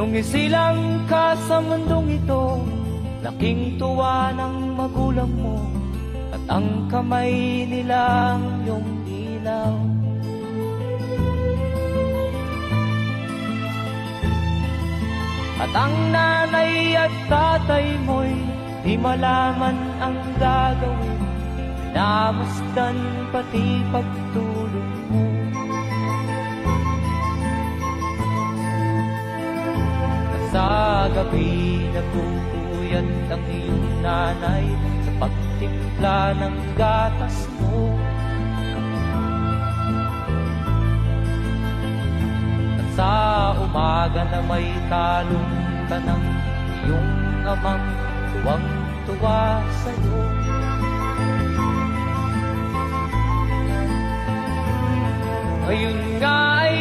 Nung isilang ka sa mundong ito, laking tuwa ng magulang mo, at ang kamay nilang iyong ilaw. At ang nanay at tatay mo'y di malaman ang gagawin, namasdan pati pagtulong mo. At sa gabi nagpupuyat ang iyong nanay sa pagtimpla ng gatas mo. At sa umaga na may talong ka ng iyong amang tuwang-tuwa sa'yo. Ngayon nga ay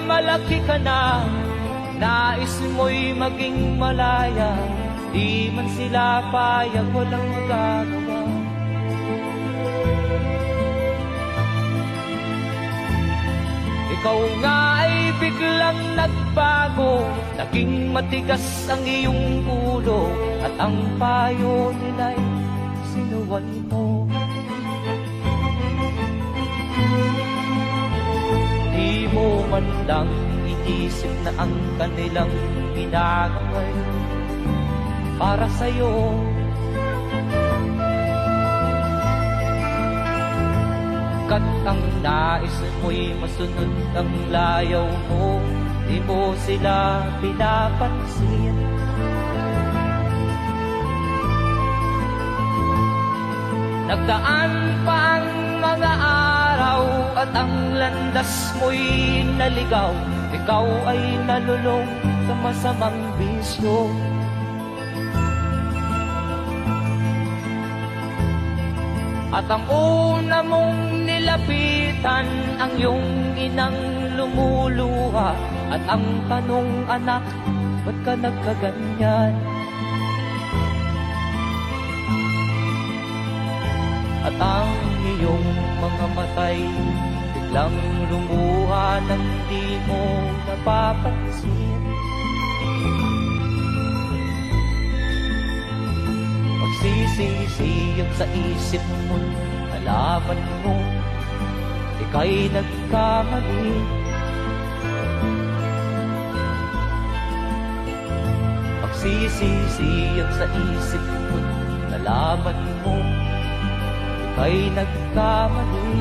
malaki ka na, nais mo'y maging malaya, di man sila payag, walang magagawa. Ikaw nga ay biglang nagbago, naging matigas ang iyong ulo, at ang payo nila'y sinuway mo. Di mo man lang iisip na ang kanilang ginagawa'y para sa'yo. Kat ang nais mo'y masunod ang layaw mo, di mo sila pinapansin. Nagdaan pa ang mga araw at ang landas mo'y naligaw, ikaw ay nalulong sa masamang bisyo. At ang una mong nilapitan ang iyong inang lumuluha, at ang tanong, anak, ba't ka nagkaganyan? At ang iyong mga matay biglang lumuha nang di mo napapansin. Magsisisiyag sa isip mo, nalaman mo ika'y nagkamali. Magsisisiyag sa isip mo, nalaman mo ika'y nagkamali.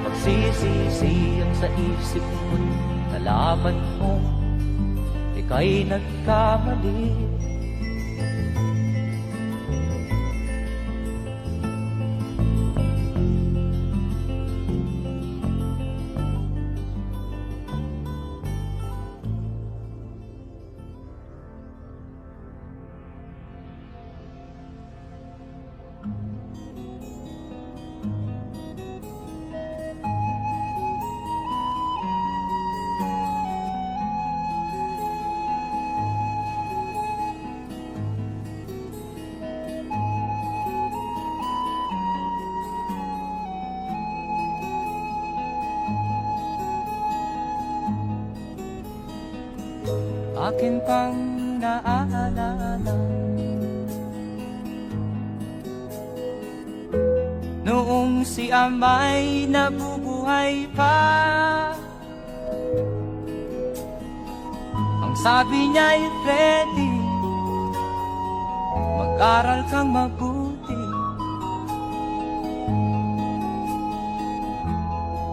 Magsisisiyag sa isip mo, nalaman mo ika'y nagkamali. Akin pang naaalala noong si ama'y nabubuhay pa, ang sabi niya'y Freddy, mag-aral kang mabuti,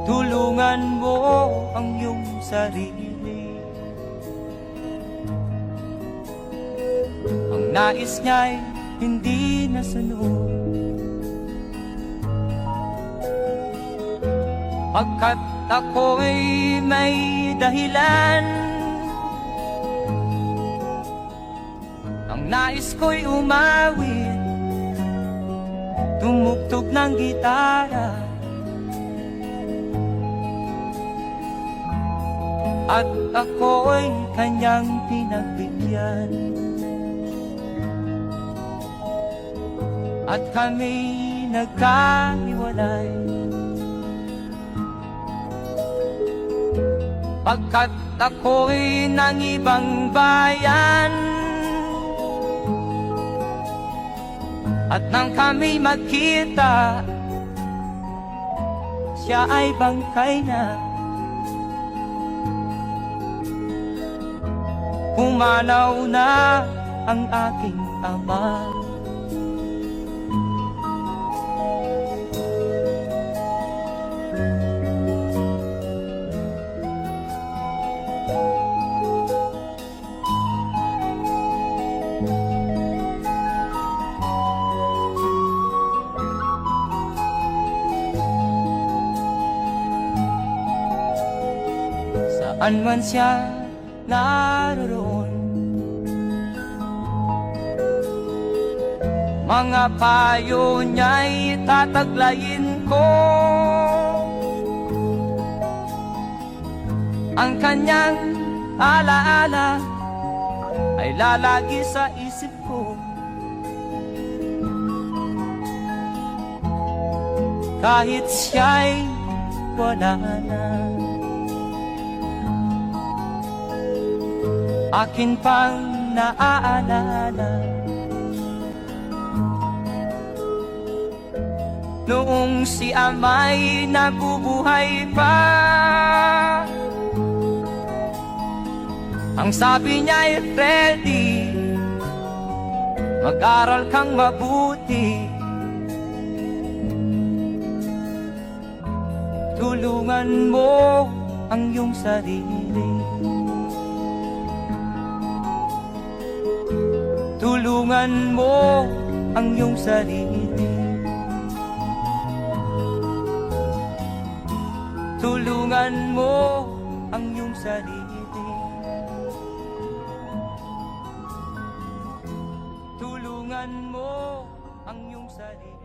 tulungan mo ang iyong sarili. Nais niya'y hindi nasunod, pagkat ako'y may dahilan. Ang nais ko'y umawit, tumugtog ng gitara, at ako'y kanyang pinagbigyan. At kami nagkahiwalay, pagkat ako'y ng ibang bayan. At nang kami magkita, siya ay bangkay na. Pumanaw na ang aking ama. Saan man siya naroon, mga payo niya'y tataglayin ko. Ang kanyang alaala ay lalagi sa isip ko. Kahit siya'y wala na, akin pang naaalala noong si ama'y nabubuhay pa. Ang sabi niya'y, Freddy, mag-aral kang mabuti, tulungan mo ang iyong sarili, tulungan mo ang iyong sarili, tulungan mo ang iyong sarili, tulungan mo ang iyong sarili.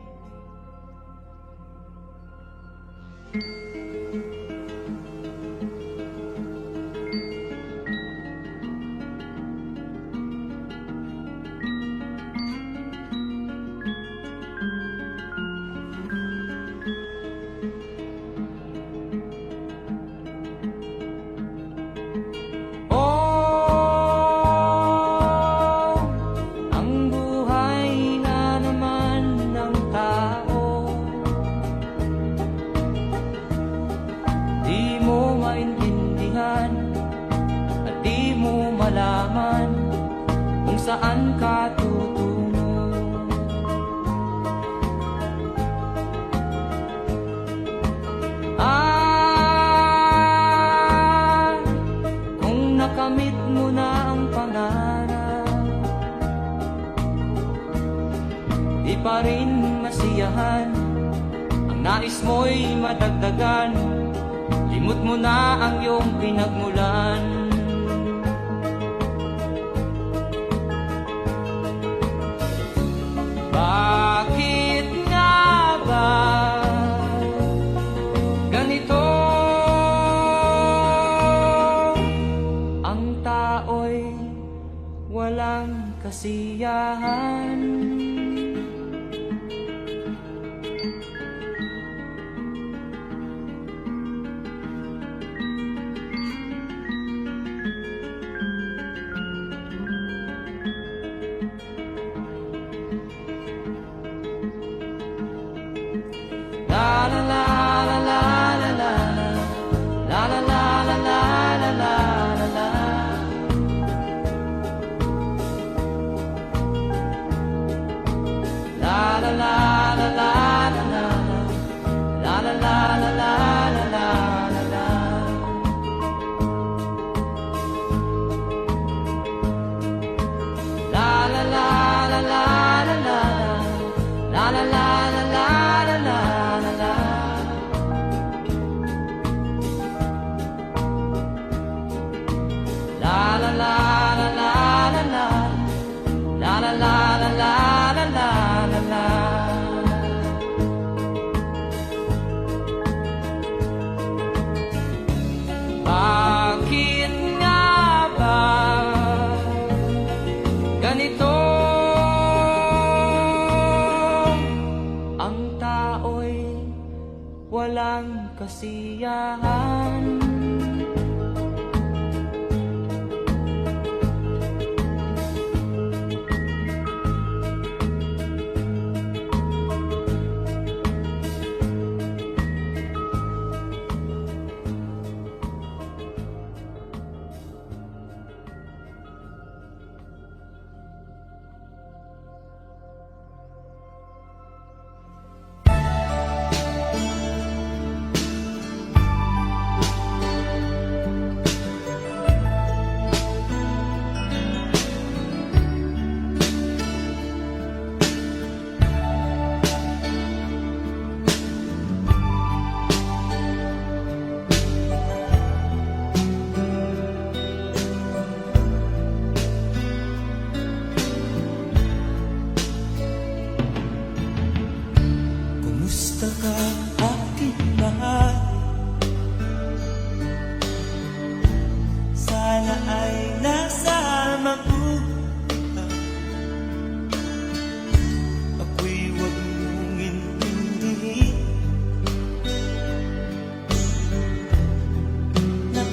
Malaman kung saan ka tutungo. Kung nakamit mo na ang pangarap, di pa rin masiyahan, ang nais mo'y madagdagan, limot mo na ang iyong pinagmulan. Bakit nga ba ganito? Ang tao'y walang kasiyahan. La la la la la la la la la la la la la la la. La la la la la la la la la la la la la la. La la la la la la la la la la la la. La la la la la la la la la la la la la la. Bakit nga ba ganito? Ang tao'y walang kasiyahan.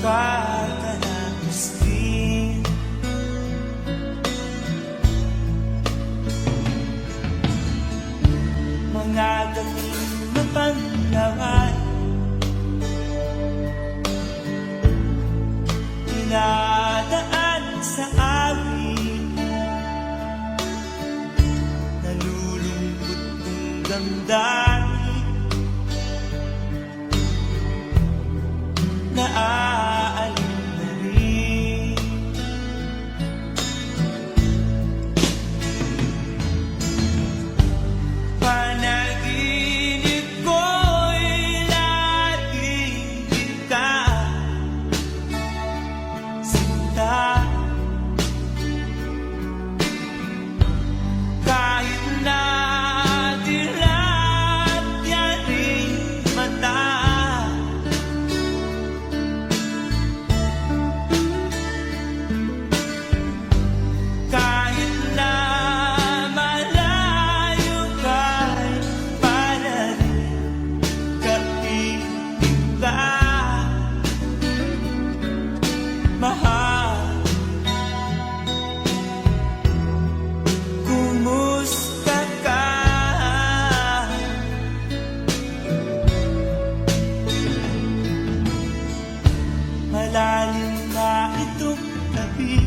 nakakaraos din. Mga gabing mapanglawan, dinadaan sa amin, nalulungkot kong damdamin, naaalim na rin. Panaginip ko'y laging kita, sinta. Kahit na dilat yaring mata, kahit na malayo ka'y para rin kaibig ka, mahal. Kumusta ka? Malalim na itong tabi,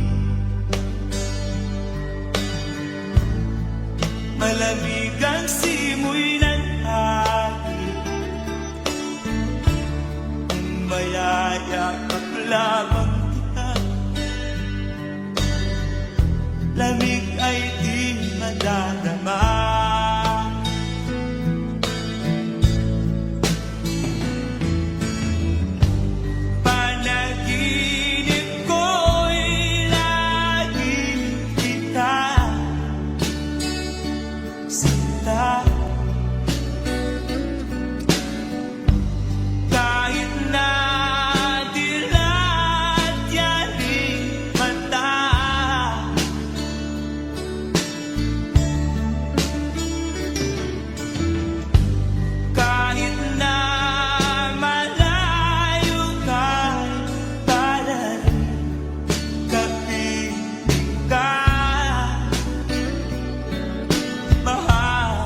malamig ang simoy ng hangin, kung mayayakap lamang kita, lamig ay di madadama. Panaginip ko'y laging kita, sinta. Kahit na dilat yaring mata, kahit na malayo ka'y para rin kaibig ka, mahal.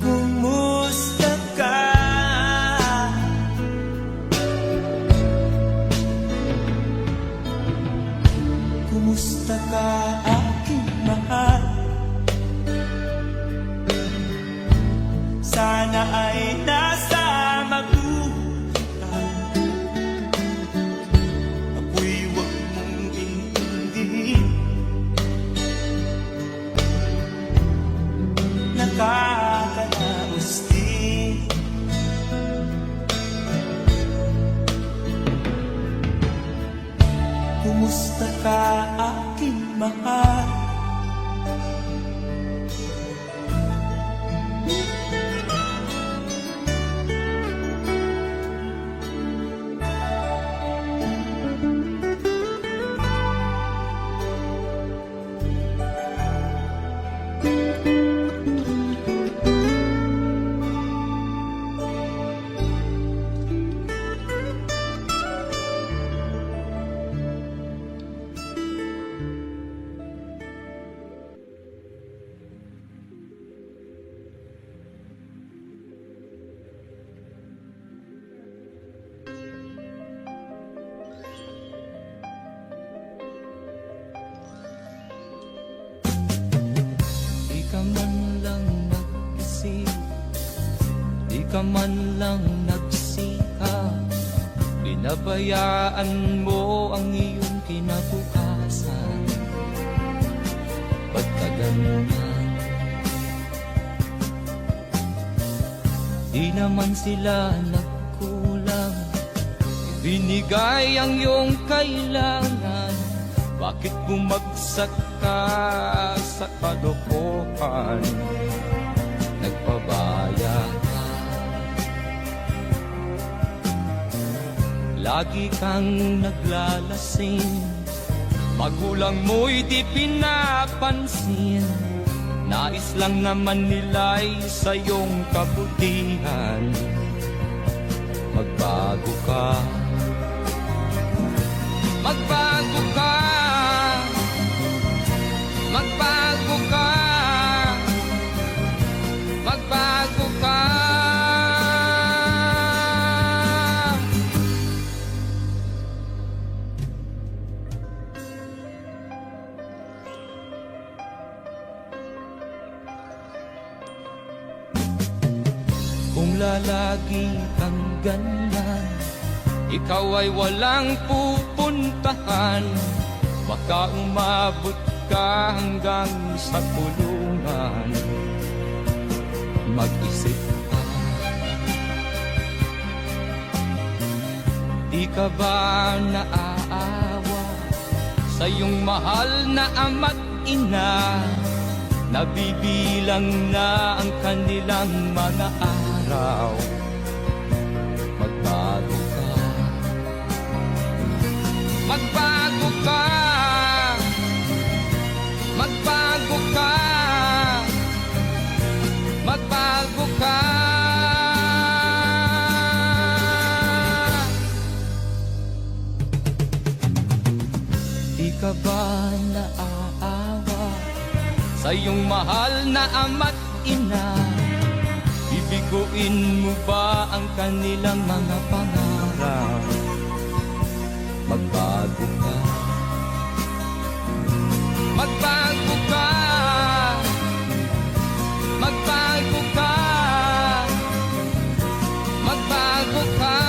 Kumusta ka? Kumusta ka, aking mahal? Sana ay nasa mabuhay, ako'y huwag mong intindihin. Nakakaraos din. Kumusta ka, aking mahal? Di ka man lang nag-isip, di ka man lang nagsikap, binabayaan mo ang iyong kinabukasan. Ba't ka ganyan? Di naman sila nagkulang, binigay ang iyong kailangan. Bakit bumagsak ka sa kalokohan? Nagpabaya ka, lagi kang naglalasing, magulang mo'y di pinapansin. Nais lang naman nila'y sa iyong kabutihan. magbago ka. Magbago ka, magbago ka, magbago ka. Kung lalagi kang ganyan, ikaw ay walang pupuntahan. Baka umabot ka hanggang sa kulungan. Mag-isip ka. Di ka ba naaawa sa iyong mahal na ama't ina? Nabibilang na ang kanilang mga araw. Magbago ka, magbago ka, magbago ka, magbago ka. Di ka ba naaawa sa iyong mahal na ama't ina? Bibiguin mo ba ang kanilang mga pangarap? Magbago ka, magbago ka, magbago ka, magbago ka.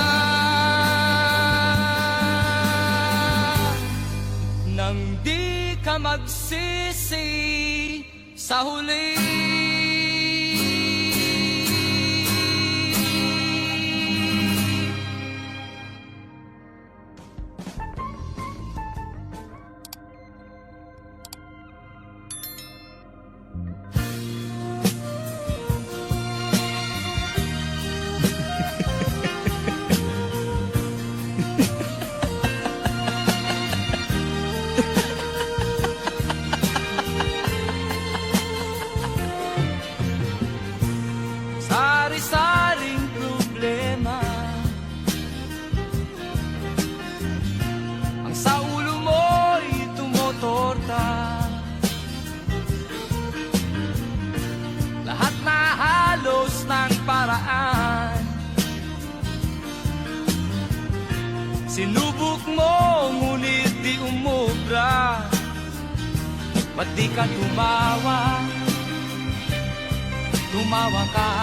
Nang di ka magsisi sa huli. Sari-saring problema ang sa ulo mo'y tumotorta. Lahat na halos ng paraan sinubok mo, ngunit di umubra. Ba't di ka tumawa? Tumawa ka.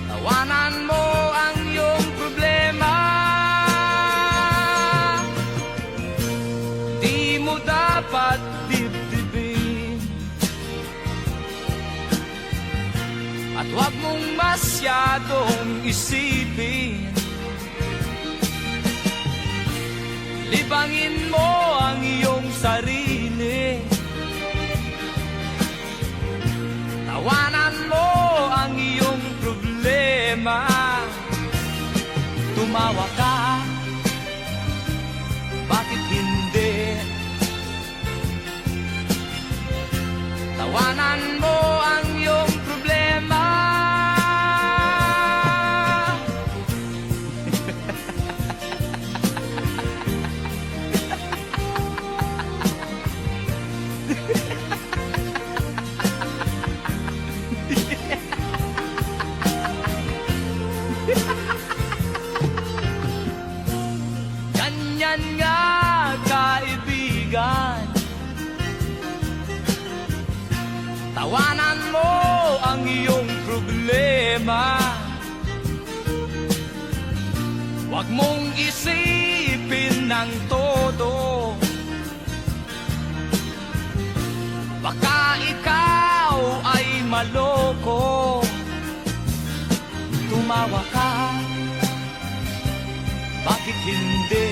Tawanan mo ang iyong problema. Di mo dapat dibdibin, at huwag mong masyadong isipin. Libangin mo ang iyong sarili. Tawanan mo ang iyong problema. Tumawa ka, bakit hindi? Tawanan mo ang iyong problema. Ganyan nga, kaibigan. Tawanan mo ang iyong problema. Huwag mong isipin ng todo. Baka ikaw ay maloko. Tumawa ka, bakit hindi?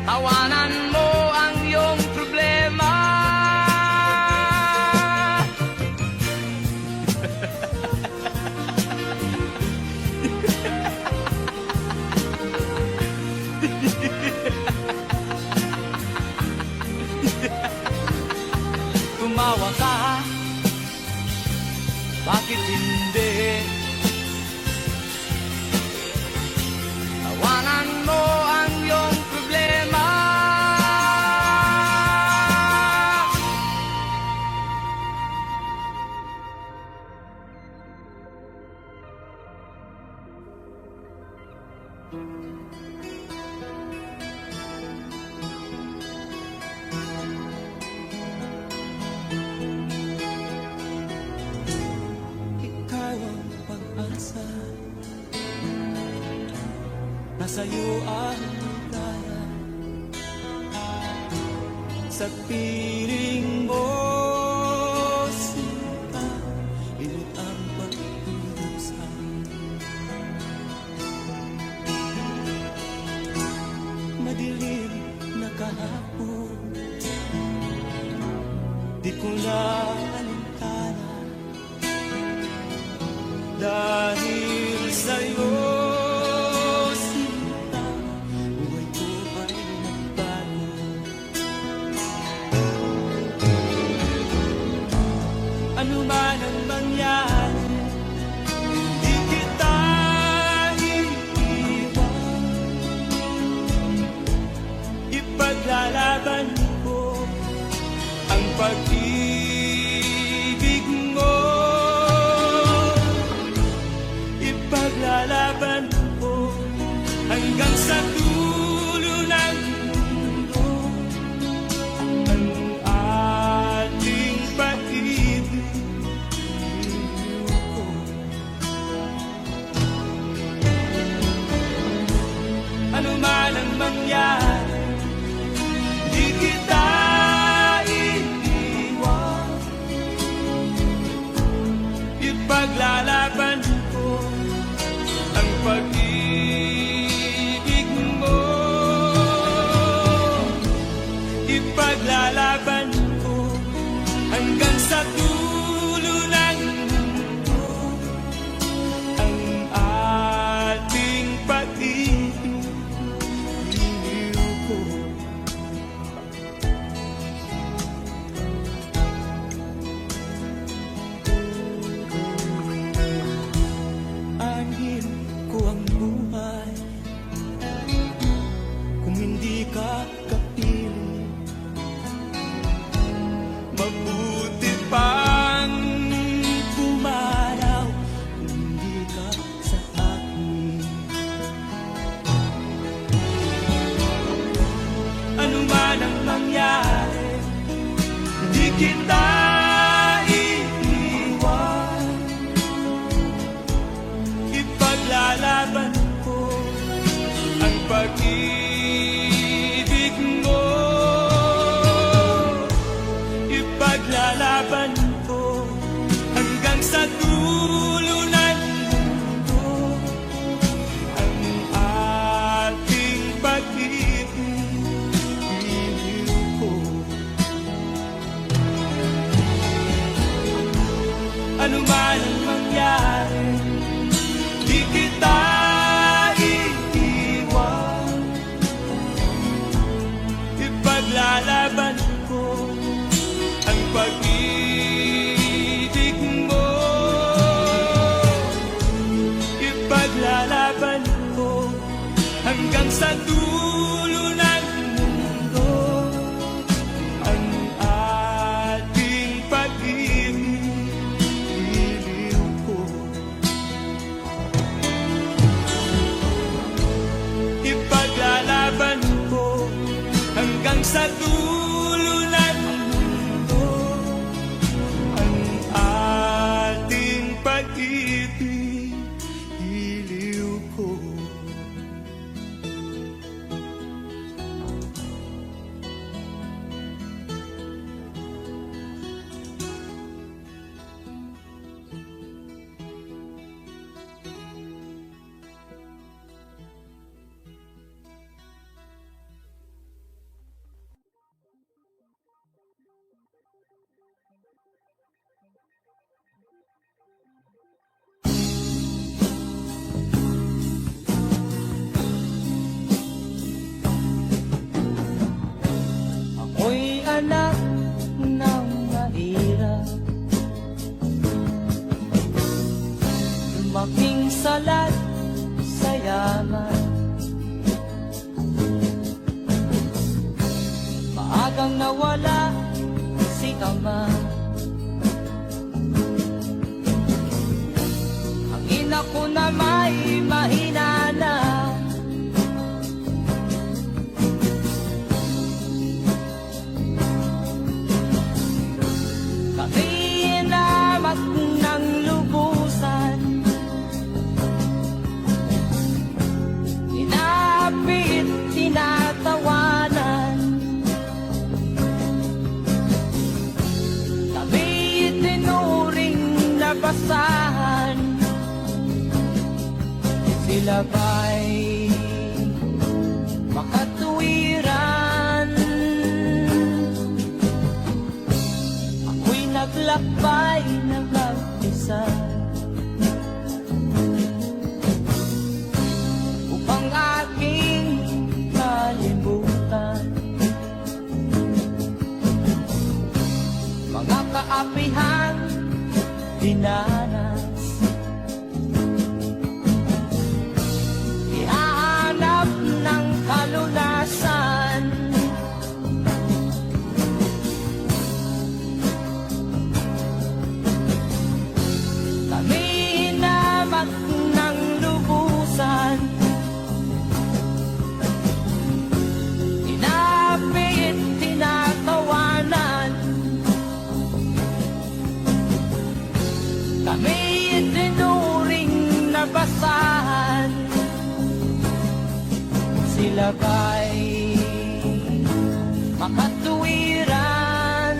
Tawanan mo ang iyong problema. Tumawa ka, bakit hindi? Tawanan mo ang iyong problema. Ikaw ang pag-asa, nasa'yo ang ligaya. Sa piling mo, sinta, init ang pagkurusan. Madilim na kahapon, di ko na alintana. Dahil sa'yo, sinta, buhay ko ay nagbago. Ano man ang mangyari, di kita iiwan. Ipaglalaban ko ang pag-ibig mo. Ipaglalaban ko hanggang sa dulo ng mundo ang ating pag-ibig ko. Ano man ang mangyari, di kita iiwan. Ipaglalaban ko ang pag-ibig mo. Ipaglalaban ko hanggang sa dulo ng mundo ang ating pag-ibig ko. Anhin ko ang buhay kung hindi ka kapiling. Mabuti pang pumanaw kung hindi ka sa akin. Ano man ang mangyari, di kita iiwan. Ipaglalaban ko ang pag-ibig mo. Ipaglalaban ko hanggang sa dulo ng mundo ang ating pag-ibig ko. Ano man ang mangyari, di kita iiwan. Ipaglalaban ko ang pag-ibig mo. Ipaglalaban ko hanggang sa dulo ng mundo ang ating pag-ibig ko. Ipaglalaban ko hanggang sa dulo ng mundo ang ating pag-ibig ko. anak ng mahirap, Maging salat sa yaman, maagang nawala si ama. Ang ina ko na may mahina na, kami inamat ng lubusan, inapit, tinatawanan. Kami itinuring na basahan, sila ba'y makatuwiran? Ako'y naglakbay na mag-isa upang aking kalimutan mga kaapihang dinanas. Ihahanap ng kalunasan, kami hinamat ng lubusan, inapit, tinatawanan. Kami itinuring na basahan, sila ba'y makatuwiran?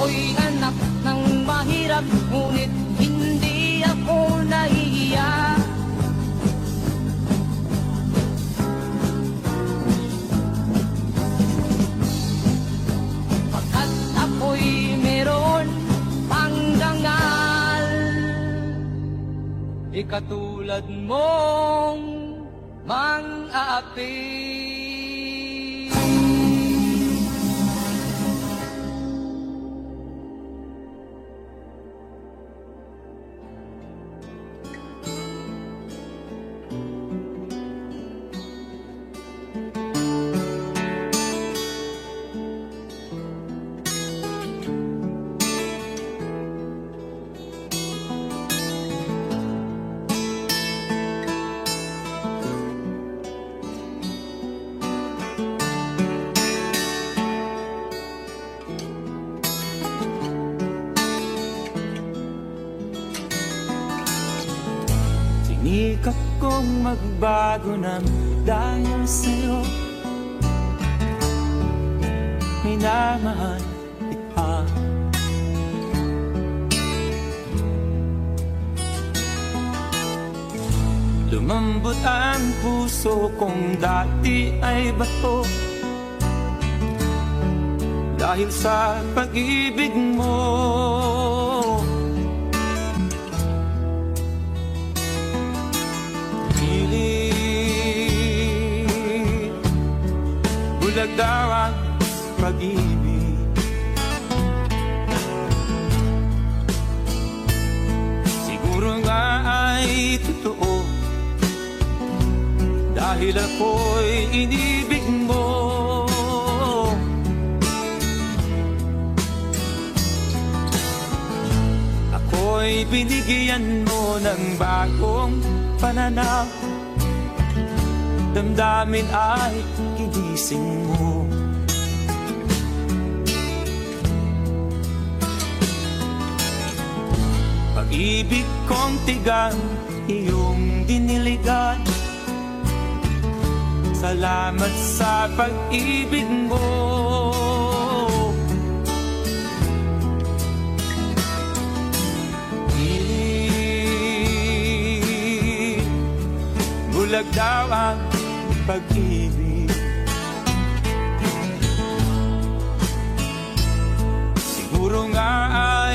Ako'y anak ng mahirap, ngunit hindi ako nahihiya. Pagkat ako'y meron pang dangal, di katulad mong mang-aapi. Sinikap kong magbago ng dahil sa'yo, minamahal kita. Lumambot ang puso kong dati ay bato, dahil sa pag-ibig mo. Bulag daw ang pag-ibig, siguro nga ay totoo, dahil ako'y inibig mo. Ako'y binigyan mo ng bagong pananaw, damdamin ay ginising mo. Pag-ibig kong tigang iyong diniligan. Salamat sa pag-ibig mo. Bulag daw ang pag-ibig. Siguro nga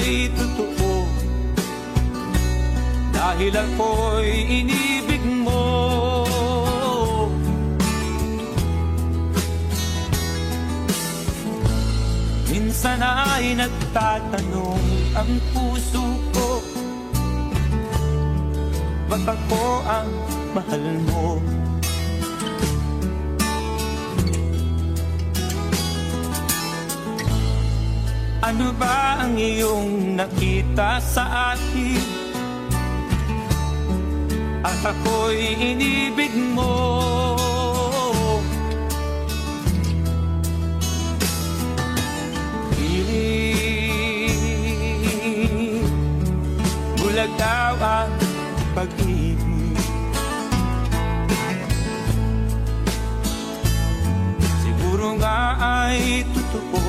ay totoo, dahil ako'y inibig mo. Minsan ay nagtatanong ang puso ko, ba't ako ang mahal mo? Ano ba ang iyong nakita sa akin at ako'y inibig mo? Bulag daw ang pag-ibig. Siguro nga ay totoo,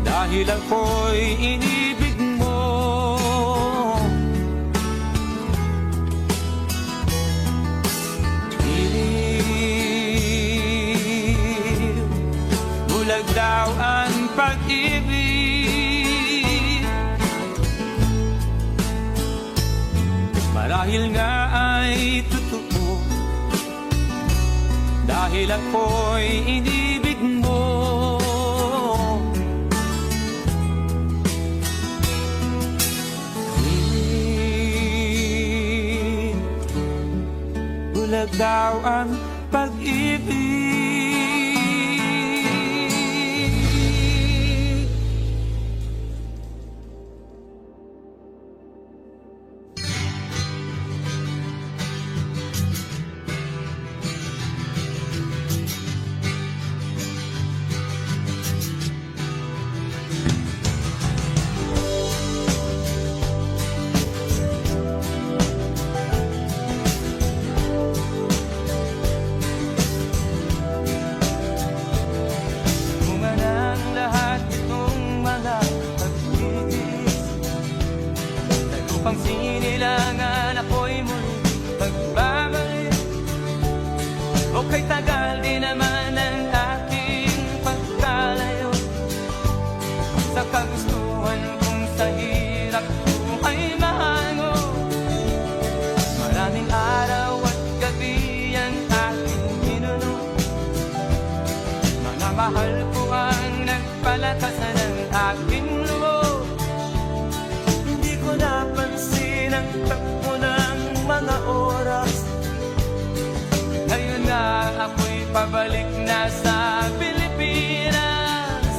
dahil ako'y inibig mo. Bulag daw ang pag-ibig. Marahil nga ay totoo, dahil ako'y inibig mo. Bulag daw ang pag-ibig. Upang sinilangan ako'y muli magbabalik. O kay tagal din naman ang aking pagkalayo sa kagustuhan kong sa hirap buhay mahango. Maraming araw at gabi ang aking minuno. Mga mahal ko ang nagpalakasan ng aking loob. Hindi ko napansin ang takbo ng mga oras. Ngayon na ako'y pabalik na sa Pilipinas.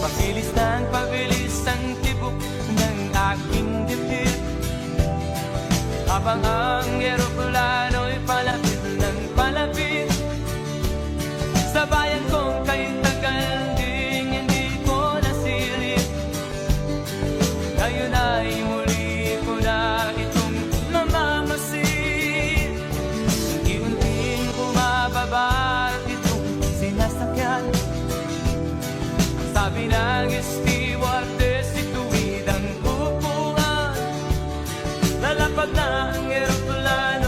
Pabilis ng pabilis ang tibok ng aking dibdib, habang ang eroplano'y palapit ng palapit sa bayan kong kay tagal ding hindi ko nasilip. Ngayon ay muli ko na itong mamamasid. Unti-unting bumababa itong sinasakyan. Sabi ng stewardess, ituwid ang upuan. Lalapag na ang eroplano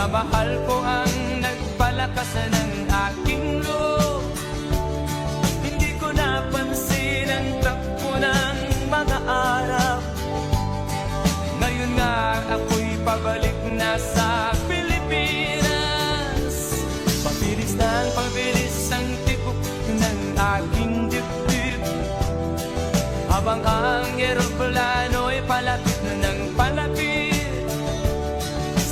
Pagmamahal ko ang nagpalakas ng aking loob. Hindi ko napansin ang takbo ng mga araw. Ngayon nga ako'y pabalik na sa Pilipinas. Pabilis ang tibok ng aking dibdib, habang ang eroplano'y palapit na ng palapit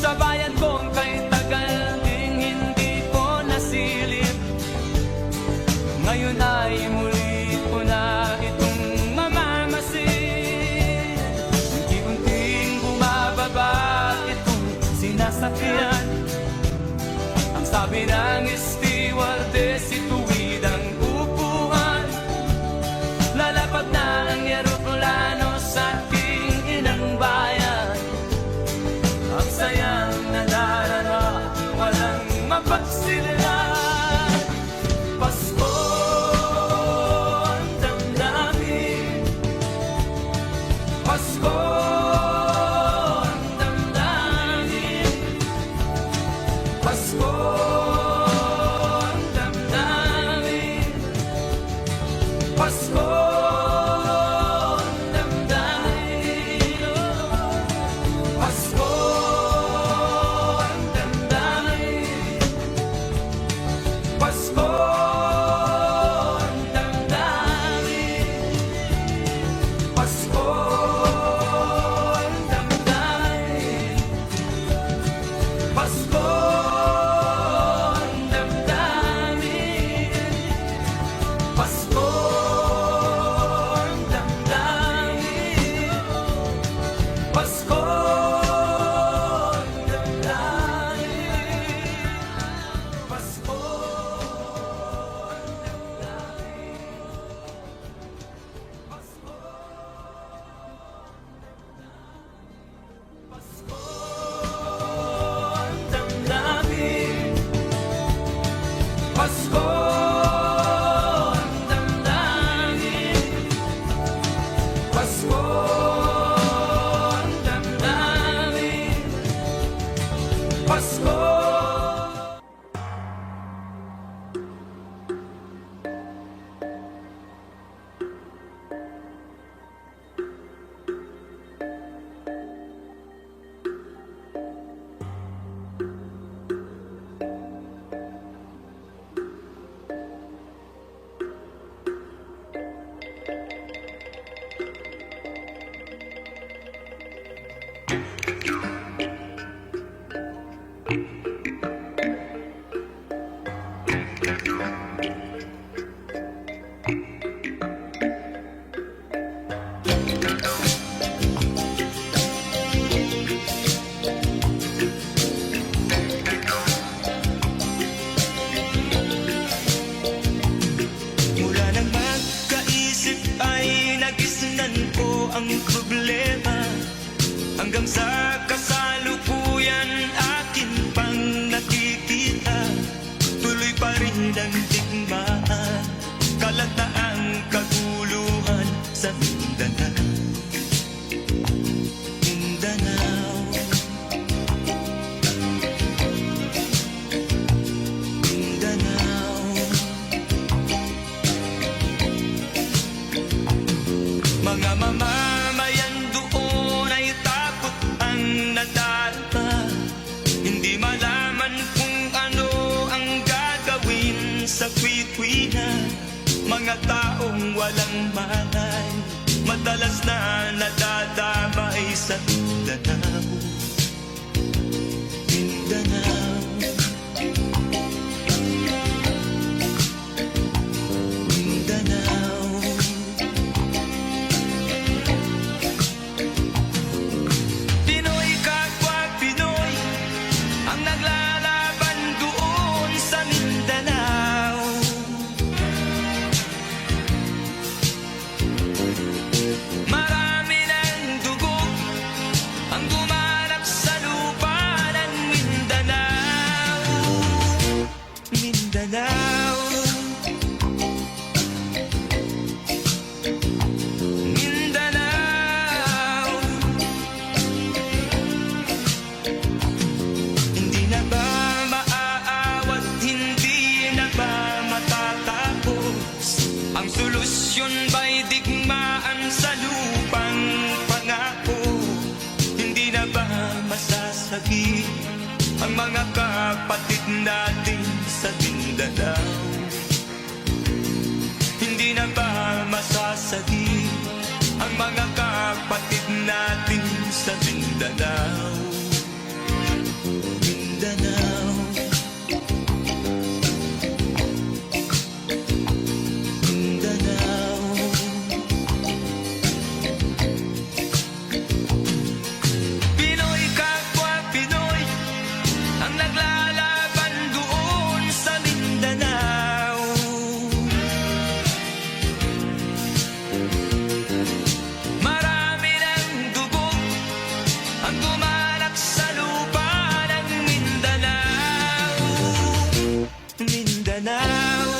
sa bayan kong kay tagal ding hindi ko nasilip. Ngayon ay muli ko na itong mamamasid. Unti-unting bumababa itong sinasakyan. Ang sabi ng stewardess, ituwid ang upuan. Lalapag na ang eroplano sa aking inang bayan. Ang sayang nadarama, walang mapagsilan. Pasko ang damdamin, Pasko ang damdamin, Pasko ang damdamin, Pasko ang damdamin, Pasko ang damdamin, Pasko ang damdamin, Pasko ang damdamin, Pasko ang damdamin, Pasko ang damdamin, Pasko ang damdamin, Pasko ang damdamin, Pasko ang damdamin, Pasko ang damdamin, Pasko. Mula nang magkaisip ay nagisnan ko ang problema, hanggang sa kasalukuyan akin pang nakikita. Tuloy pa rin ang digmaan, kalat na ang kaguluhan sa Mindanao. Mindanao, Mindanao. Mga mamamayan doon ay takot ang nadarama. Hindi malaman kung ano ang gagawin sa kwit-kwina. Mga taong walang malay, madalas na nadadamay sa Mindanao. Mindanao, Mindanao. Pinoy kapwa Pinoy ang naglalaban doon sa Mindanao. Marami ng dugo ang gumanap sa lupa ng Mindanao. Mindanao, Mindanao. Hindi na ang mga kapatid natin sa Mindanao. Hindi na ba masasagi ang mga kapatid natin sa Mindanao? Mindanao, Mindanao. Pinoy kapwa Pinoy ang naglalaban doon sa Mindanao. Marami ng dugo ang gumalak sa lupa ng Mindanao. Mindanao,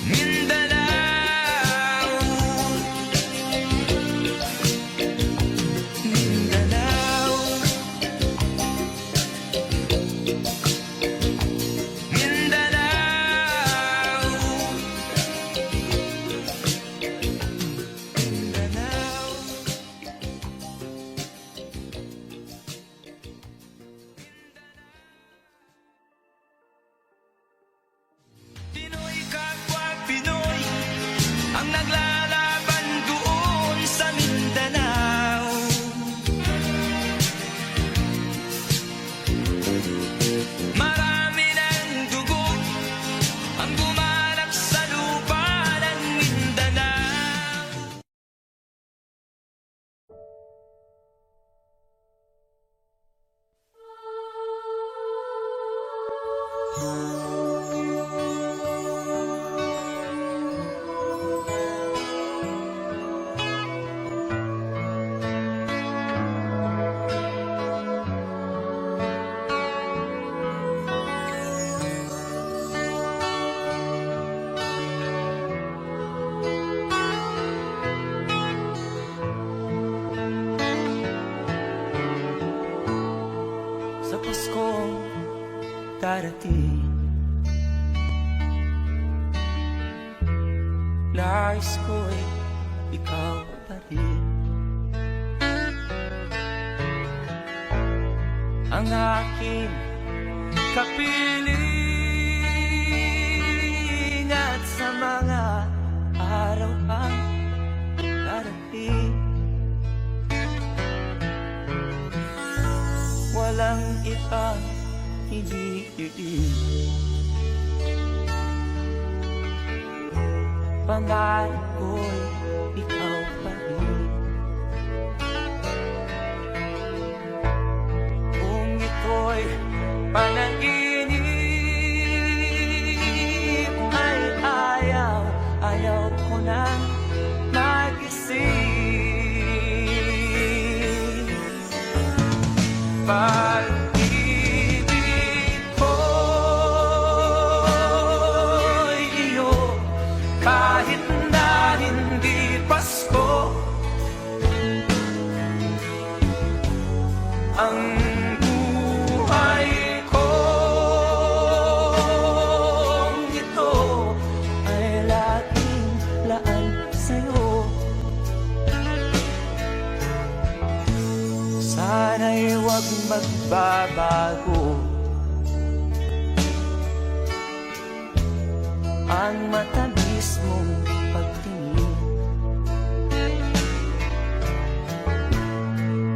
Mindanao, Mindanao, Mindanao, Mindanao. Pinoy kapwa Pinoy ang naglalaban doon sa Mindanao. Marami ng dugo ang gumalak sa lupa ng Mindanao. Sa Paskong darating, nais ko'y ikaw pa rin ang aking kapiling at sa mga araw ang darating. Walang ibang hinihiling, pangarap ko'y ikaw pa rin. Kung ito'y panaginip ay ayaw ko nang magising. Pag-ibig ko'y iyo, kahit na hindi Pasko. Ang buhay kong ito ay laging laan sa'yo. Sana'y huwag magbabago ang matamis mong pagtingin.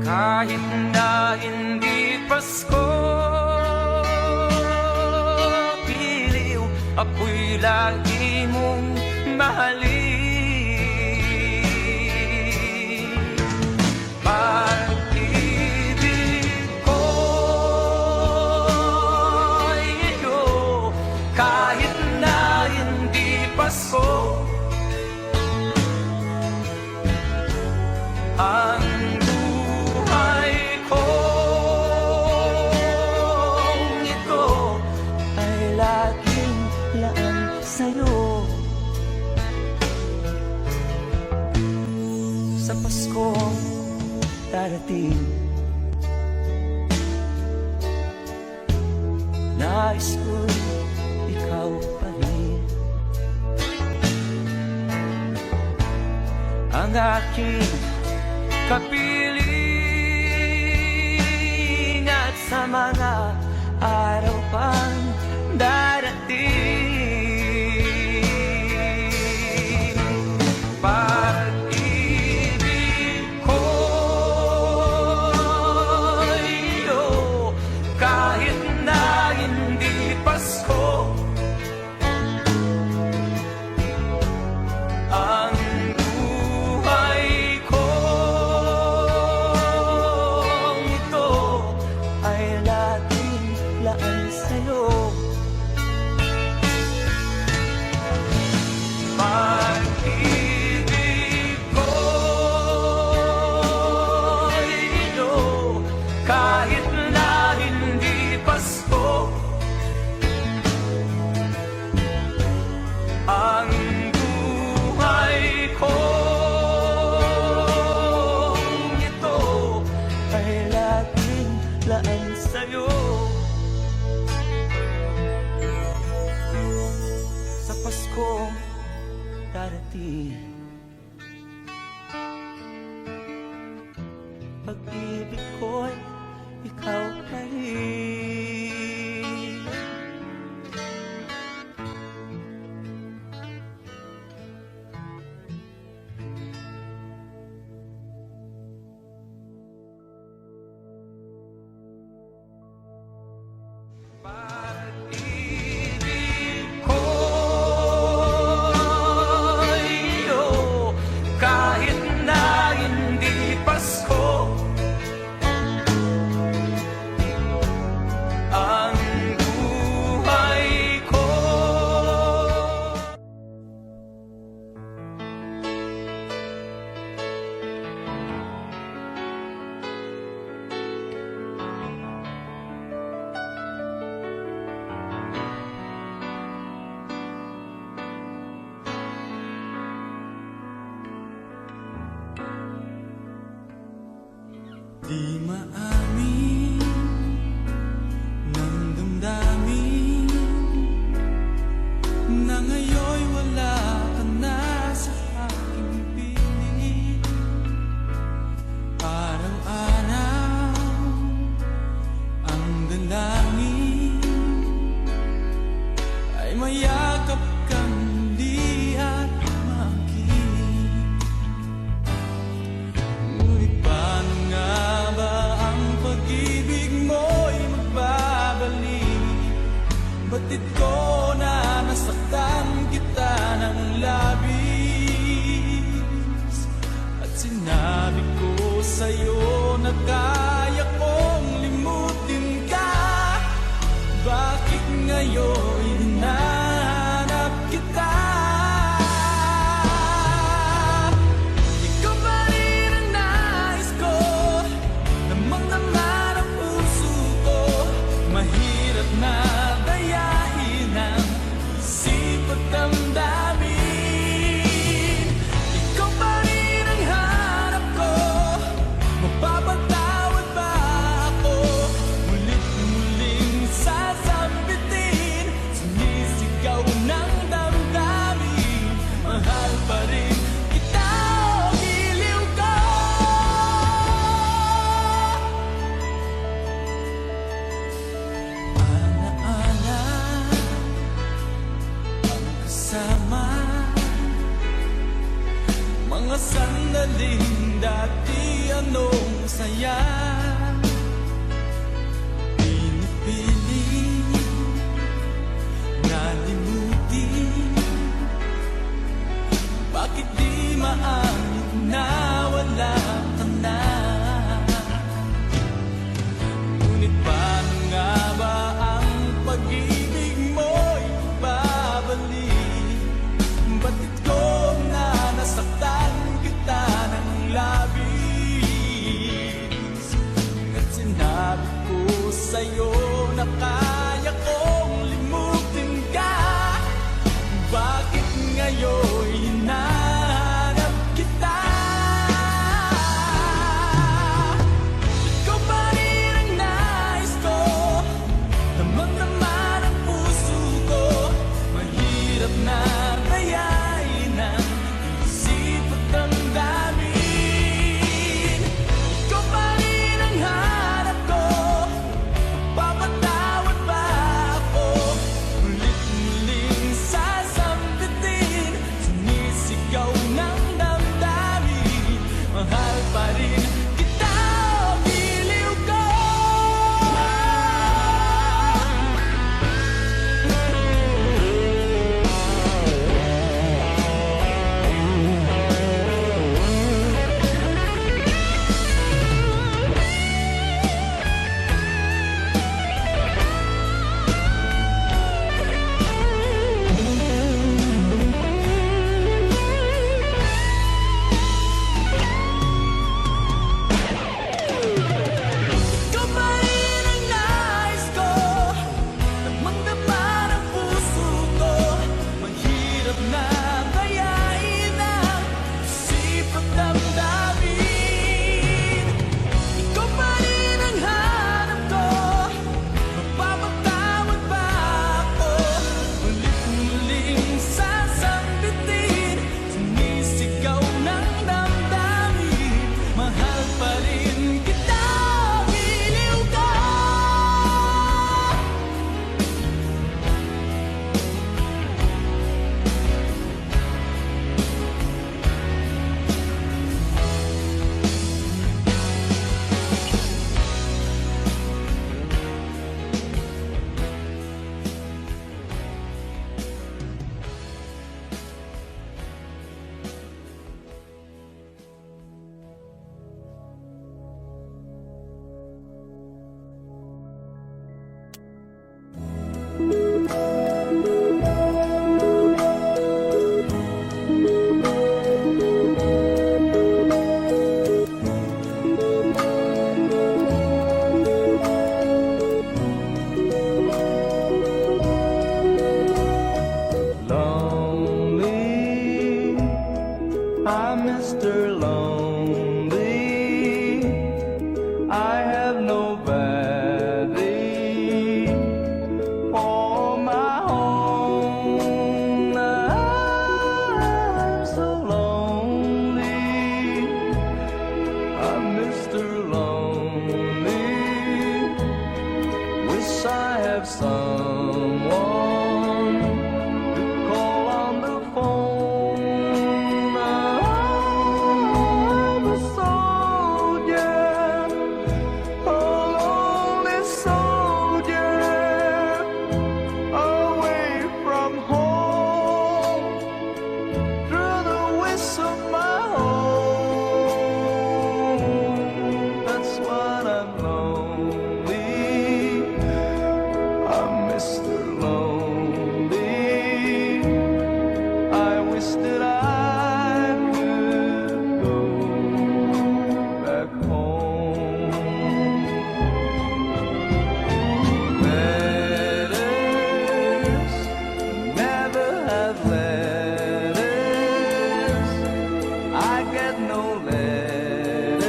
Kahit na hindi Pasko, piliw ako'y lagi mong mahalin. Pag-ibig ko'y iyo, kahit na hindi Pasko. Ang buhay kong ito ay laging laan sa'yo. Sa Paskong darating, nais ko'y ikaw pa rin ang aking kapiling laan sa'yo. Sa Paskong darating, pag-ibig ko'y ikaw pa rin. Pag-ibig ko'y iyo, kahit na hindi Pasko, ang buhay ko. Di maamin ng damdamin na ngayon'y wala ka na sa aking piling. Araw-araw ang dalangin ay mayakap kang muli at makinig. Ngunit paano nga ba ang pag-ibig mo'y magbabalik? Batid ko na nasaktan kita ng labis, at sinabi ko sa'yo na kaya kong limutin ka. Bakit ngayon hinahanap kita? Ikaw pa rin ang nais ko, lamang naman ang puso ko. Mahirap na dayain ang isip at damdamin. Ikaw pa rin ang hanap ko, mapapatawad ba ako? Mulit-muling sasambitin, sumisigaw ng damdamin. Mahal pa rin kita, o giliw ko. Ana-ana ang kasama, mga sandaling dati anong saya. Pinipiling nalimutin, bakit di maamit na wala ka na? Ngunit paano nga ba ang pag-ibig mo'y babalik? Batid ko na nasaktan kita ng labis, at sinabi ko sa'yo na kaya kong limutin ka. Bakit ngayon hinahanap kita? Ikaw pa rin ang nais ko, lamang naman ang puso ko. Mahirap na dayain ang isip at damdamin. Ikaw pa rin ang hanap ko, papatawad have someone to call on the phone. I'm a soldier, a lonely soldier, away from home, through the winds of my home. That's what I'm lonely. I'm Mr. Lonely. I wish that I could go back home. Letters never have letters. I get no letters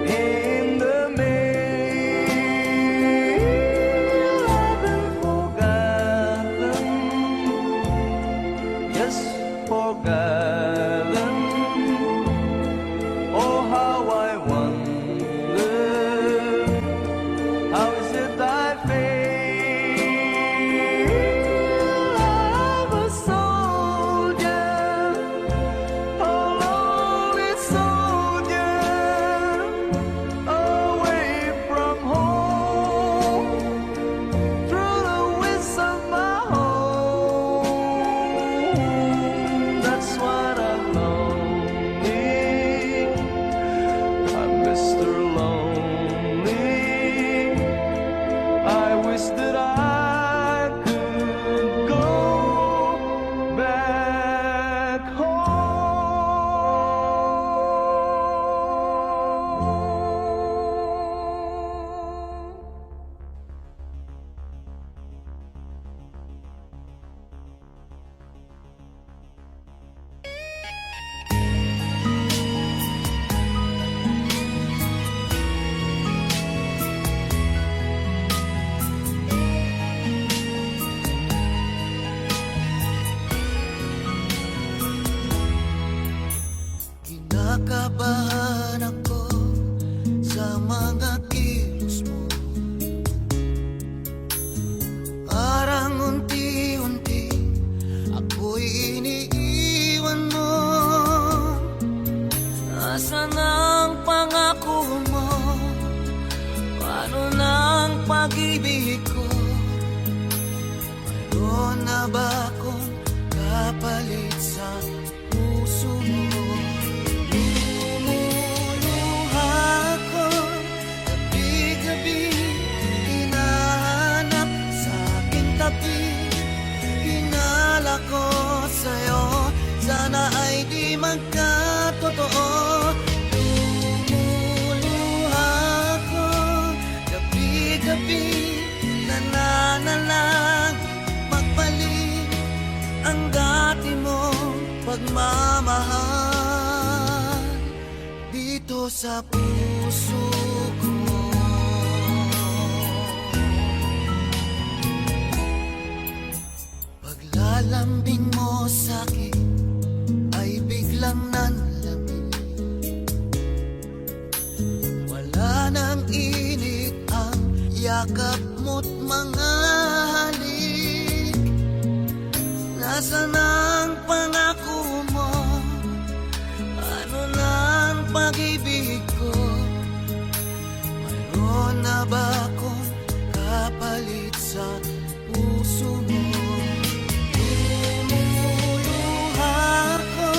in the mail. I've been forgotten, yes, forgotten. Oh, how I wonder, how is it I feel? I'm a soldier, a lonely soldier, away from home, through the winds of my home. That's what I'm lonely. I'm Mr. Lonely. I wish that I could go back home. Kinakabahan ako sa mga kilos mo. Parang unti-unti ako'y iniiwan mo. Nasaan ang pangako mo? Paano ng pag-ibig ko? Mayroon na ba akong kapalit sa puso mo? Lumuluha ko, gabi-gabi, hinahanap sa aking tabi. Hinala ko sa'yo, sana ay di magkatotoo. Lumuluha ko, gabi-gabi, nananalang magbalik ang dati mong pagmamahal dito sa puso ko. Paglalambing mo sa'kin ay biglang nanlamig. Wala nang init ang yakap mo't mga halik. Nasaan ang pangako mo? Ano ng pag-ibig ko? Mayroon na ba akong kapalit sa puso mo? Lumuluha ko,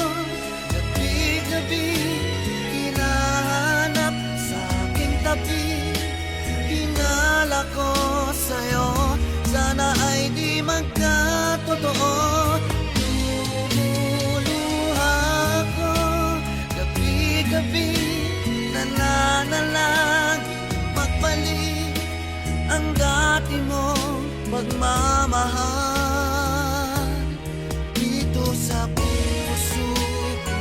gabi-gabi, hinahanap sa aking tabi. Hinala ko sa'yo, sana ay di magkatotoo. Lumuluha ko, gabi-gabi, nananalang magbalik ang dati mong pagmamahal dito sa puso ko.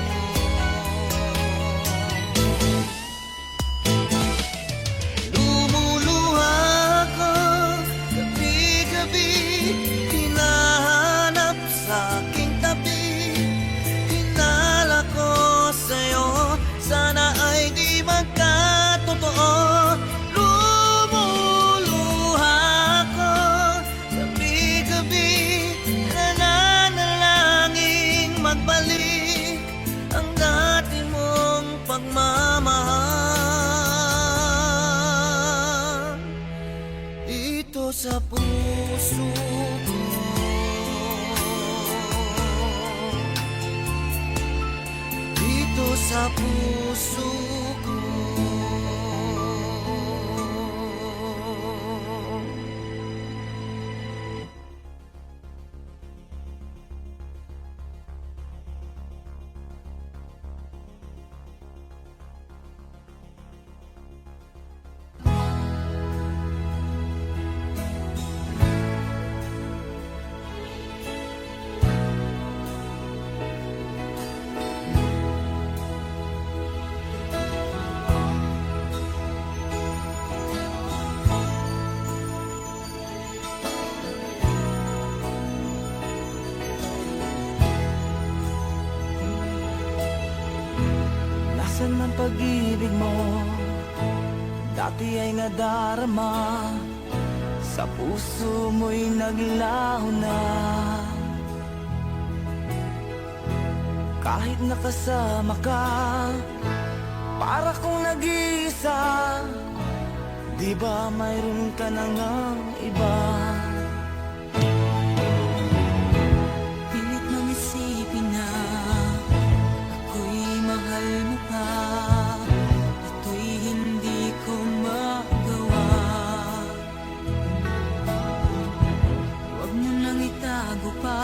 Lumuluha ko, gabi-gabi, hinahanap sa puso ko. Dito sa puso ko. Nasaan ang pag-ibig mo? Dati ay nadarama, sa puso mo'y naglaho na. Kahit nakasama ka, para kong nag-iisa. Di ba mayroon ka na ngang iba? Pilit mang isipin na ako'y mahal mo pa. Ito'y hindi ko magawa. Huwag mo nang itago pa.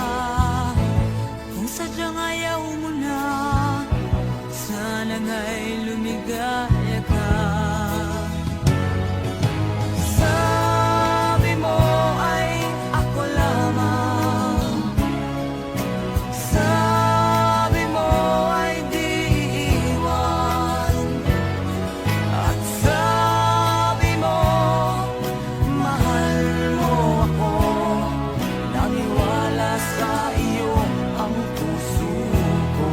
Kung sadyang ayaw mo na, sana nga'y lumigaya ka. Sabi mo ay ako lamang. Sabi mo ay di iiwan. At sabi mo, mahal mo ako. Naniwala sa iyo ang puso ko.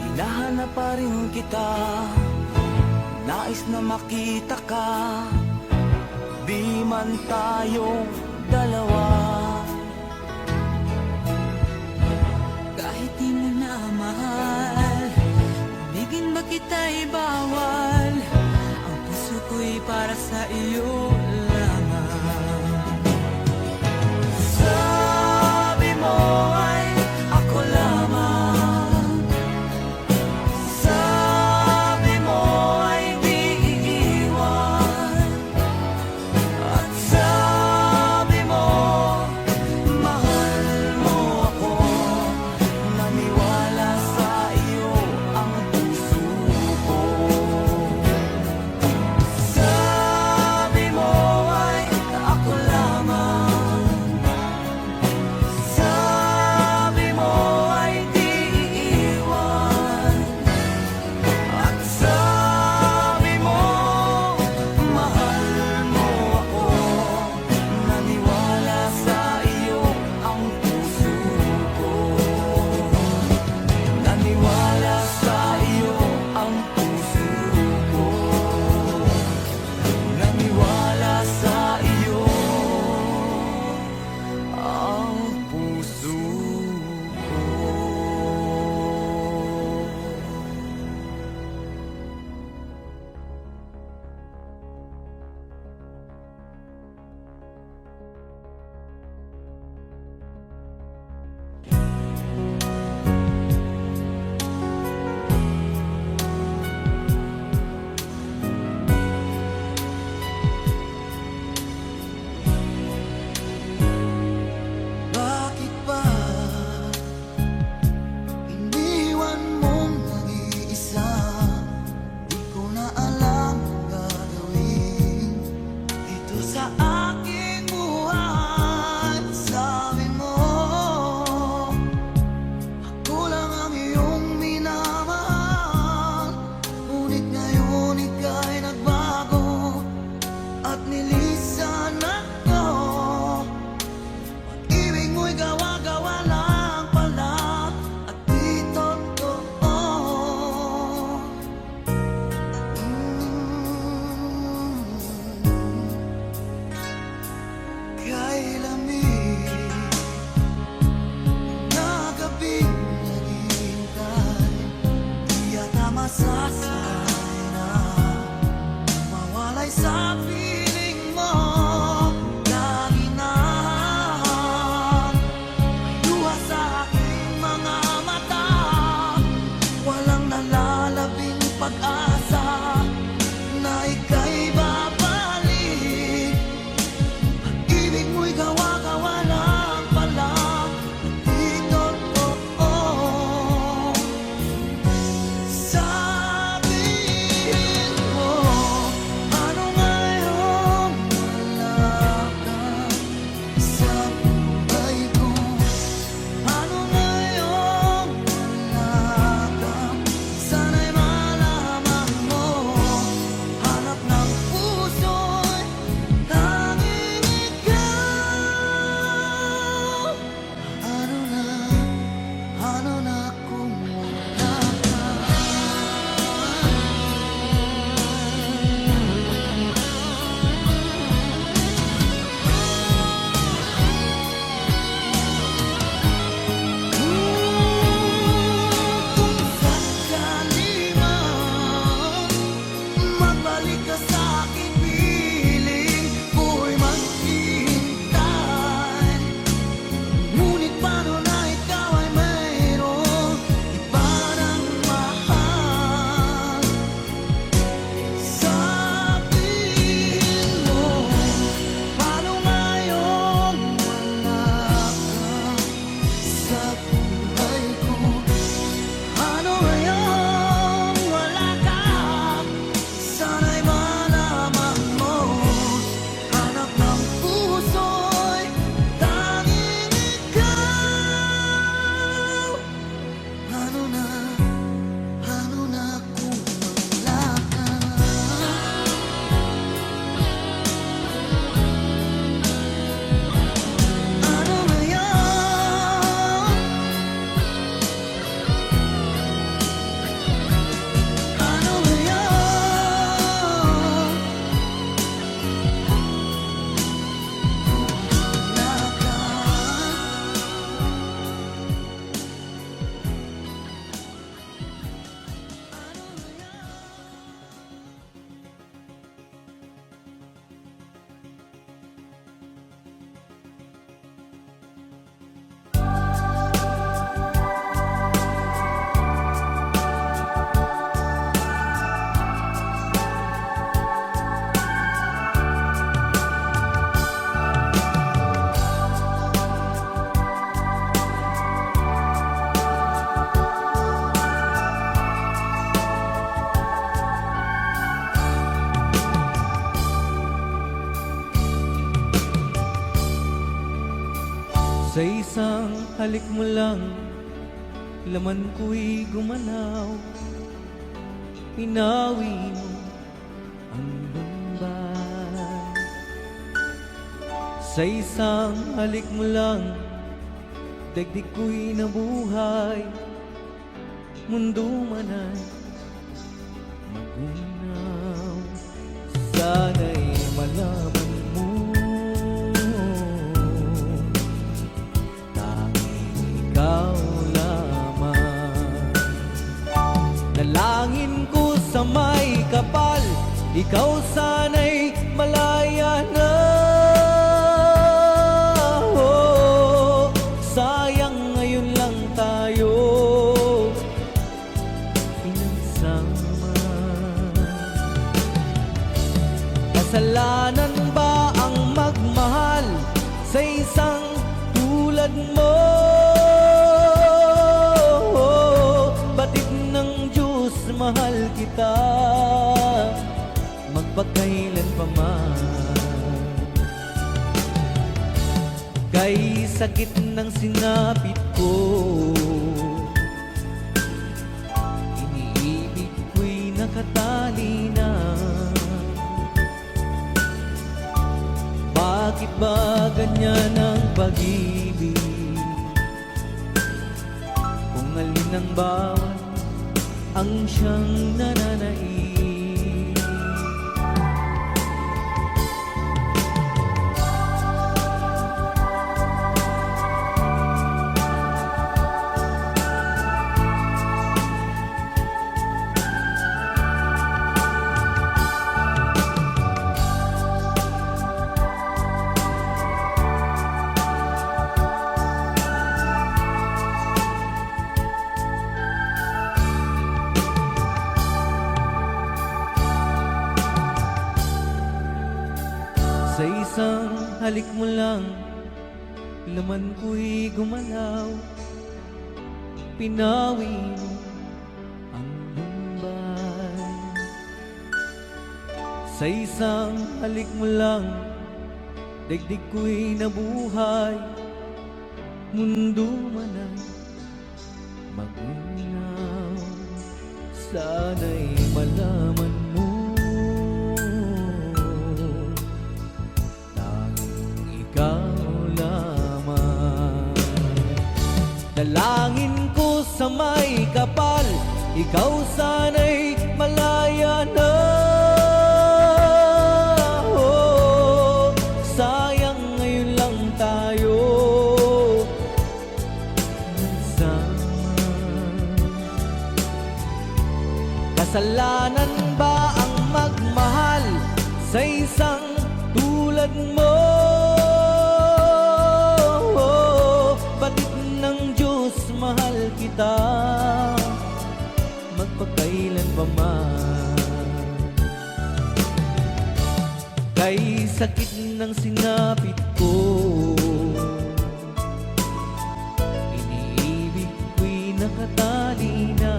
Hinahanap pa rin kita, nais na makita ka. Di man tayong dalawa. Kahit di mo na mahal, ibigin ba kita'y bawal? Ang puso ko'y para sa iyo lamang. Sabi mo ay ako lamang. Sabi mo ay di iiwan. At sabi mo, mahal mo ako. Naniwala sa iyo ang puso ko. Sabi mo Sa isang halik mo lang, laman ko'y gumalaw. Pinawi mo ang lumbay. Sa isang halik mo lang, daigdig ko'y nabuhay. Mundo man ay magunaw. Sana'y malaman mo, tanging ikaw lamang. Nalangin ko sa may kapal, ikaw sana'y malaya na. Oh, sayang ngayon lang tayo pinagsama. Kasalanan ba ang magmahal sa isang tulad mo? Batid ng Diyos, mahal kita magpakailan pa man. Kay sakit ng sinapit ko, iniibig ko'y nakatali na. Bakit ba ganyan ang pag-ibig? Kung alin ang bawat ang siyang nananaig. Sa isang halik mo lang, laman ko'y gumalaw. Pinawi mo ang lumbay. Sa isang halik mo lang, daigdig ko'y nabuhay. Mundo man ay magunaw. Sana'y malaman mo, ikaw lamang. Dalangin ko sa may kapal, ikaw sana'y malaya na. Oh, sayang ngayon lang tayo nagsama. Kasalanan ba ang magmahal sa isang tulad mo? Batid ng Diyos, mahal kita magpakailan pa man. Kay sakit ng sinapit ko, iniibig ko'y nakatali na.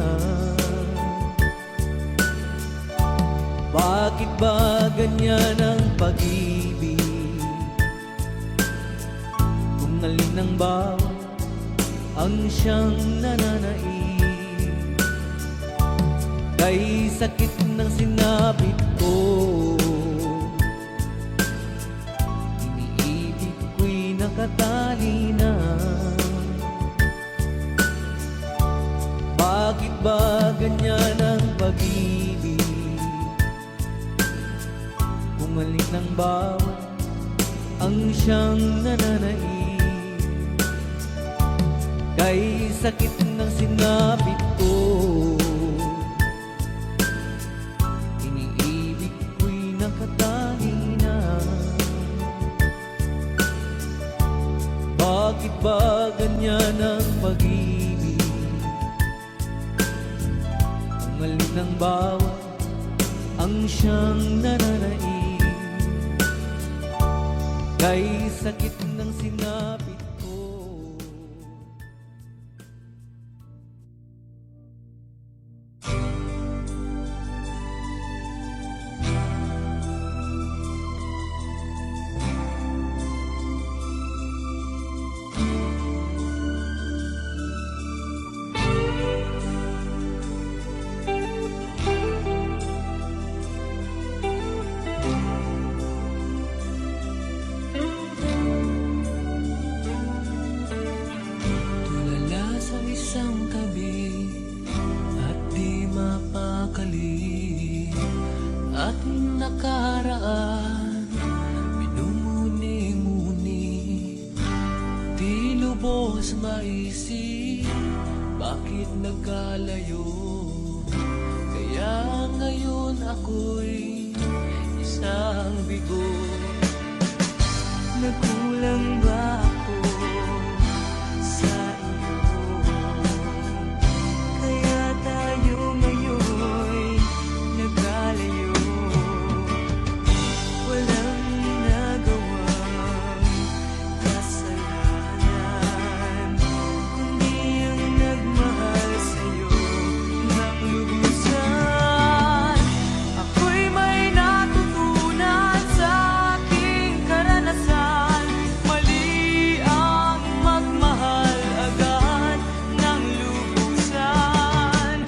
Bakit ba ganyan ang pag-ibig? Kung alin ang bawat ang siyang nananaig. Kay sakit ng sinapit ko, iniibig ko'y nakatali na. Bakit ba ganyan ang pag-ibig? Kung alin ang bawat ang siyang nananaig. Kay sakit ng sinapit ko, iniibig ko'y nakatali na. Bakit ba ganyan ang pag-ibig? Kung alin ang bawat ang siyang nananaig. Kay sakit ng sinapit ko. lubos maisip, bakit nagkalayo? Kaya ngayon ako'y isang bigo. Nagkulang ba ako sa iyo? Kaya tayo ngayon'y nagkalayo. Walang nagawang kasalanan, kundi ang nagmahal sa'yo ng lubusan. Ako'y may natutunan sa aking karanasan. Mali ang magmahal agad ng lubusan.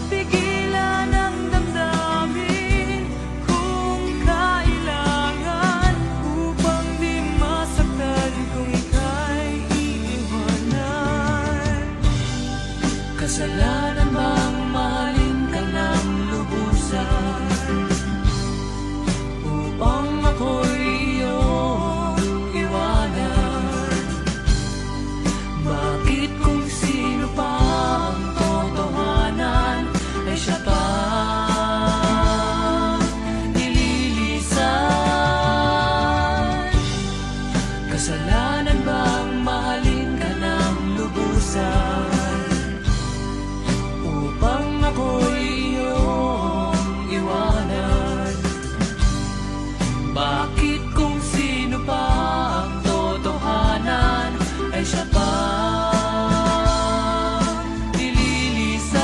Pigilan ang damdamin kung kailangan, upang di masaktan kung ika'y iiwanan. Kasalanan bang mahalin ka ng lubusan, upang ako'y iyong iwanan? Bakit kung sino pa ang totohanan ay siya pa nililisan? Kasalanan bang mahalin ka ng lubusan, upang ako'y iyong iwanan? Bakit kung sino pa ang totohanan ay siya pa nililisan?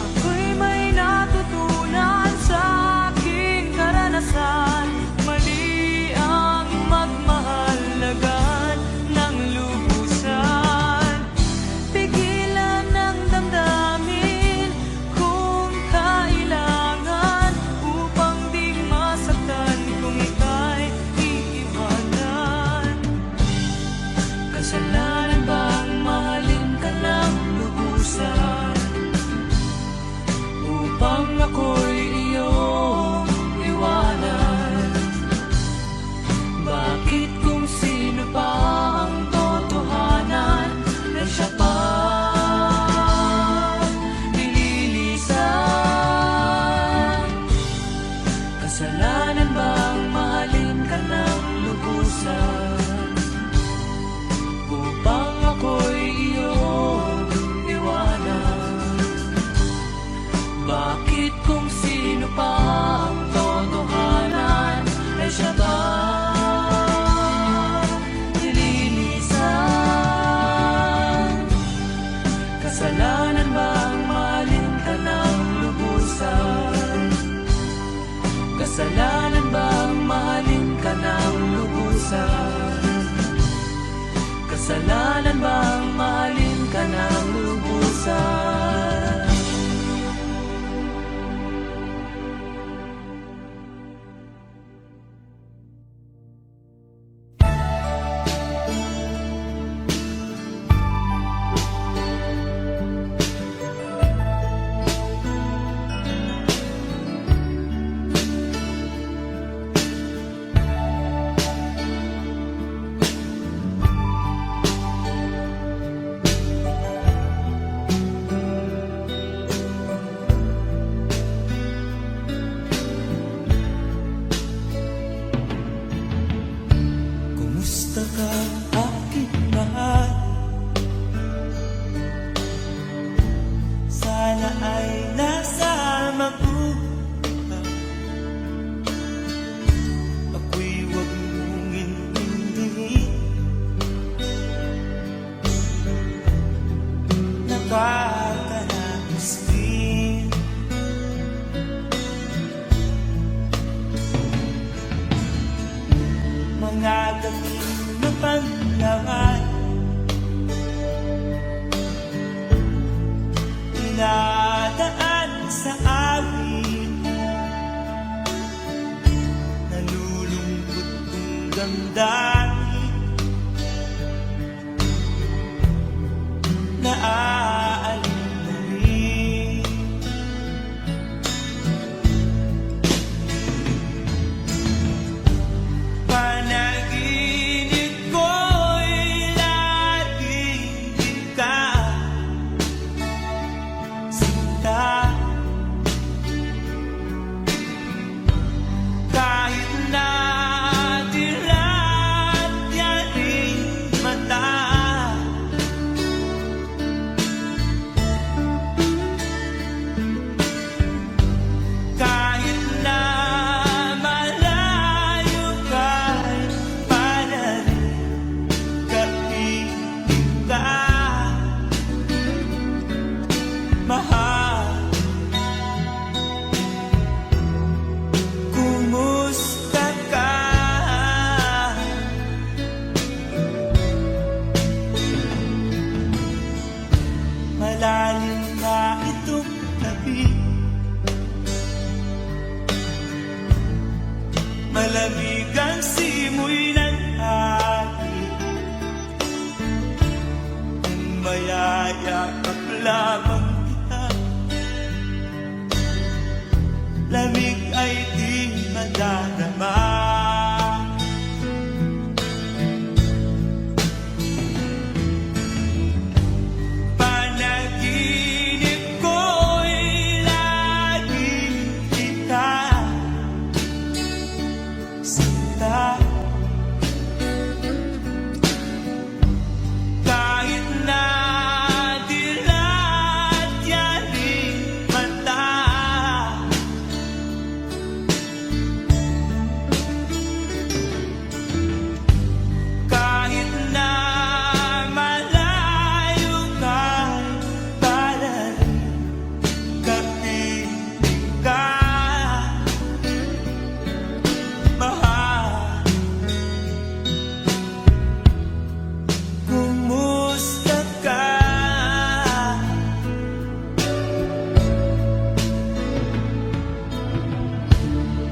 Ako'y may natutunan sa aking karanasan. Mali ang magmahal agad ng lubusan. Pigilan ang damdamin kung kailangan, upang di masaktan kung ika'y iiwanan. Kasalanan bang mahalin ka ng lubusan, upang ako'y iyong iwanan? Bakit kung sino pa ang totohanan ay siya pa nililisan? Kasalanan bang mahalin ka ng lubusan, upang ako'y iyong iwanan? Bakit kung sino pa ang totohanan ay siya ba nililisan? Kasalanan bang mahalin ka ng lubusan? Kasalanan bang mahalin ka ng lubusan? Kasalanan bang mahalin ka ng lubusan? Kumusta ka, aking mahal? Sana ay nasa mabuhay. Ako'y huwag mong intindihin. Nakakaraos din. Mga gabing mapanglawan, dinadaan dati naaalala na rin. Panaginip ko'y laging ikaw, sinta. Kahit na dilat yaring mata, kahit na malayo ka'y para rin kapiling ka, mahal. Kumusta ka? Malalim na itong gabi, malamig ang simoy ng hangin, kung mayayakap lamang kita, lamig ay di madarama. Panaginip ko'y laging kita, sinta. Kahit na dilat yaring mata, kahit na malayo ka'y para rin kapiling ka, mahal. Kumusta ka?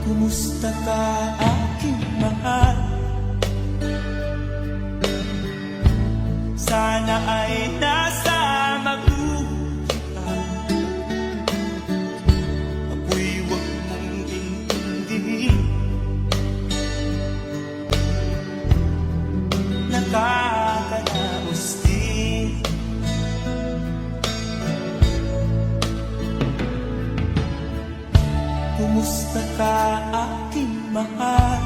Kumusta ka, aking mahal? Sana ay nasa mabuti ka. Ako'y huwag mong intindihin, nakakanaos din. Kumusta ka, aking mahal?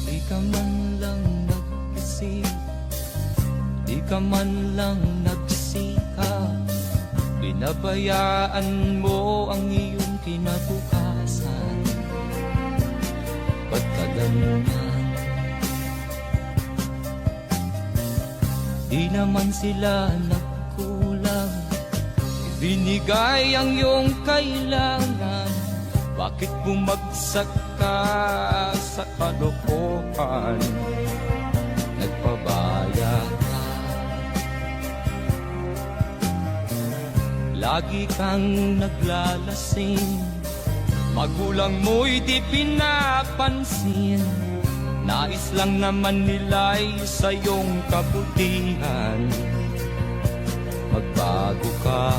Di ka man lang nag-isip, di ka man lang nagsikap, pinabayaan mo ang iyong kinabukasan. Ba't ka ganyan? Di naman sila nagkulang, ibinigay ang iyong kailangan. Bakit bumagsak ka sa kalokohan? Nagpabaya ka, lagi kang naglalasing, magulang mo'y di pinapansin. Nais lang naman nila'y sa iyong kabutihan. Magbago ka,